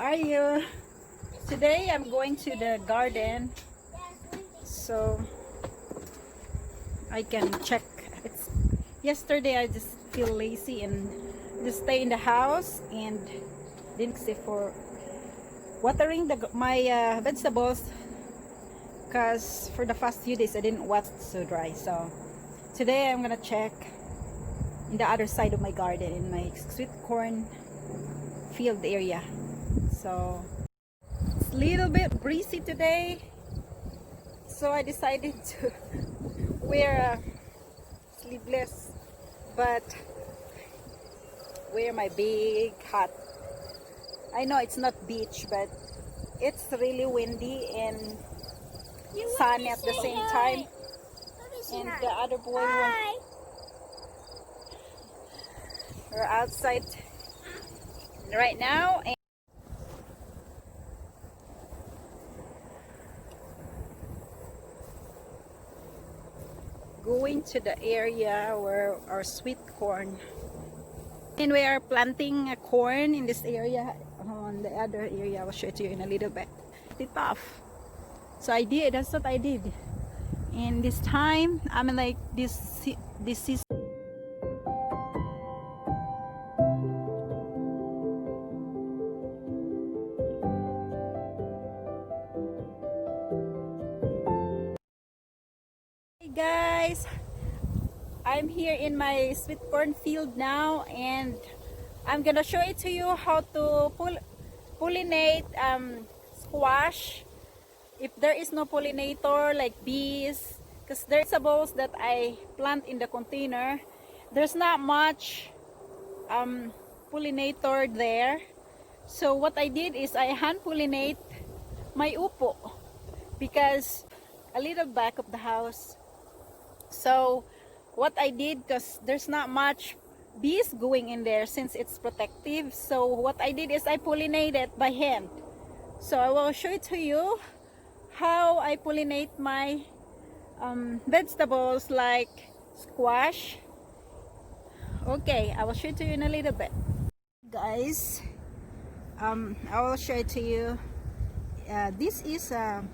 are you? Today I'm going to the garden so I can check. Yesterday I just feel lazy and just stay in the house and didn't see for watering my vegetables because for the past few days I didn't watch it so dry. So today I'm gonna check in the other side of my garden in my sweet corn field area. So it's a little bit breezy today, so I decided to wear a sleeveless but wear my big hat. I know it's not beach, but it's really windy and sunny at the same time. And the other boy we're outside right now. And going to the area where our sweet corn, and we are planting a corn in this area. On the other area I will show it to you in a little bit. It's tough, so that's what I did. And this time I'm like this is hey guys, I'm here in my sweet corn field now, and I'm gonna show it to you how to pollinate squash if there is no pollinator like bees, because there's vegetables that I plant in the container. There's not much pollinator there. So what I did is I hand pollinate my upo because a little back of the house. So what I did, because there's not much bees going in there since it's protective, so what I did is I pollinate it by hand. So I will show it to you how I pollinate my vegetables like squash. Okay, I will show it to you in a little bit. Guys, I will show it to you. This is a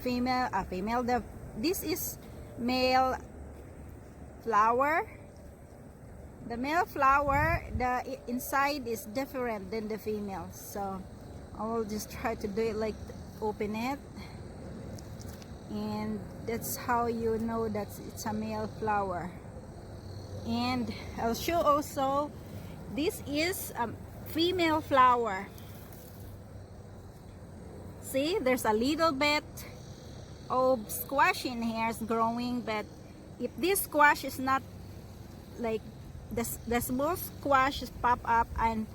female. This is male flower. The male flower, the inside is different than the female. So I will just try to do it like open it, and that's how you know that it's a male flower. And I'll show also, this is a female flower. See, there's a little bit of squash in here is growing, but if this squash is not like the small squash pop up, and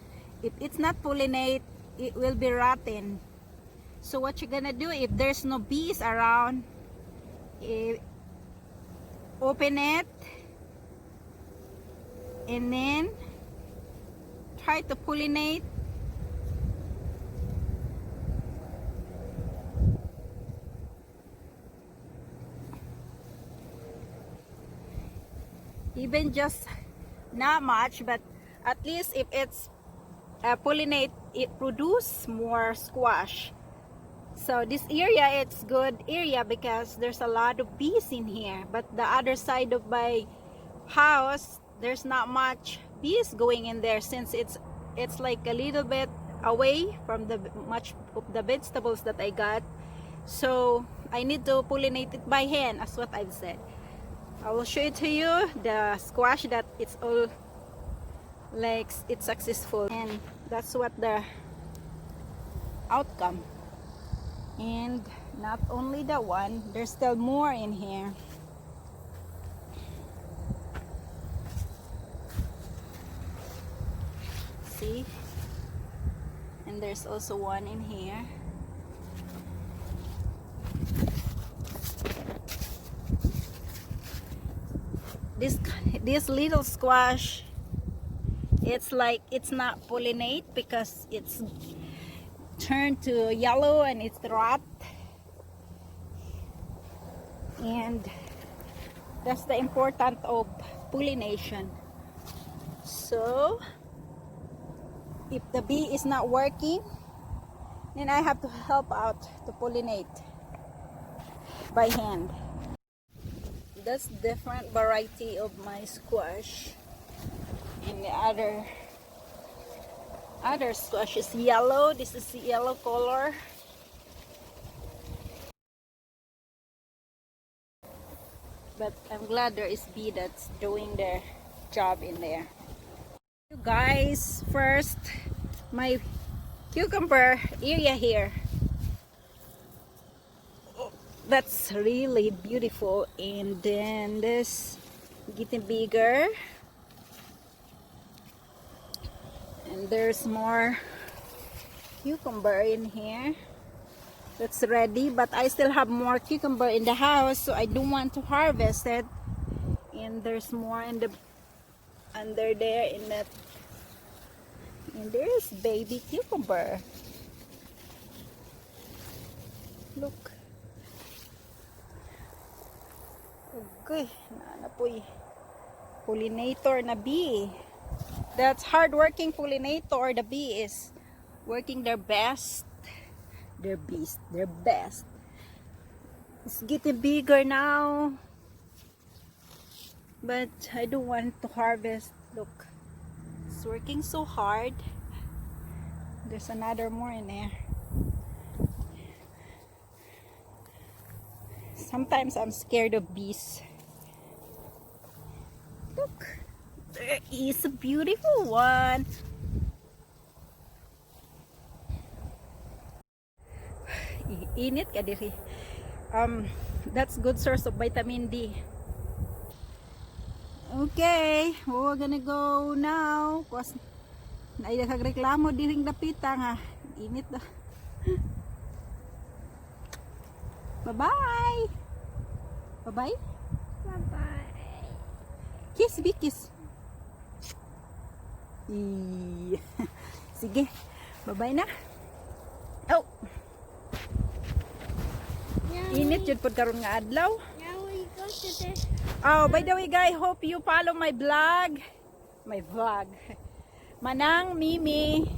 if it's not pollinate, it will be rotten. So what you're gonna do, if there's no bees around, open it and then try to pollinate. Even just not much, but at least if it's pollinate, it produce more squash. So this area, it's good area because there's a lot of bees in here. But the other side of my house, there's not much bees going in there since it's like a little bit away from the much of the vegetables that I got. So I need to pollinate it by hand, as what I've said. I will show it to you the squash that it's all like it's successful, and that's what the outcome. And not only that one, there's still more in here. See, and there's also one in here. This little squash, it's like it's not pollinate because it's turned to yellow and it's rot, and that's the importance of pollination. So if the bee is not working, And I have to help out to pollinate by hand. That's different variety of my squash. And the other squash is yellow. This is the yellow color. But I'm glad there is bee that's doing their job in there. You guys, first my cucumber area here. That's really beautiful, and then this getting bigger, and there's more cucumber in here that's ready, but I still have more cucumber in the house, so I don't want to harvest it. And there's more in the under there in that, and there's baby cucumber. Look. Okay, na po'y pollinator na bee. That's hard-working pollinator. The bee is working their best. Their best. It's getting bigger now. But I don't want to harvest. Look, it's working so hard. There's another more in there. Sometimes I'm scared of bees. Look, there is a beautiful one. Init ka diri. That's good source of vitamin D. Okay, we're gonna go now. Cause naidagreklamo diring dapita nga. Init na. Bye-bye. Bye-bye. Bye-bye. Kiss, big kiss. Sige. Bye-bye na. Oh. Init jud pod karon nga adlaw. Now we go to the... Oh, by the way guys, hope you follow my vlog. My vlog. Manang Mimi.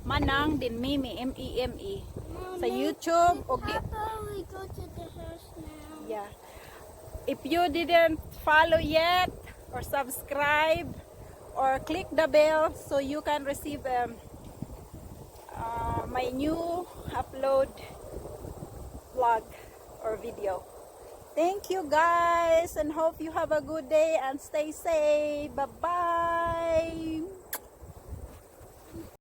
Manang din Mimi, M-E-M-E. Sa YouTube. Okay. Papa, we go to the house now. Yeah. If you didn't follow yet or subscribe or click the bell so you can receive my new upload vlog or video. Thank you guys, and hope you have a good day and stay safe. Bye bye.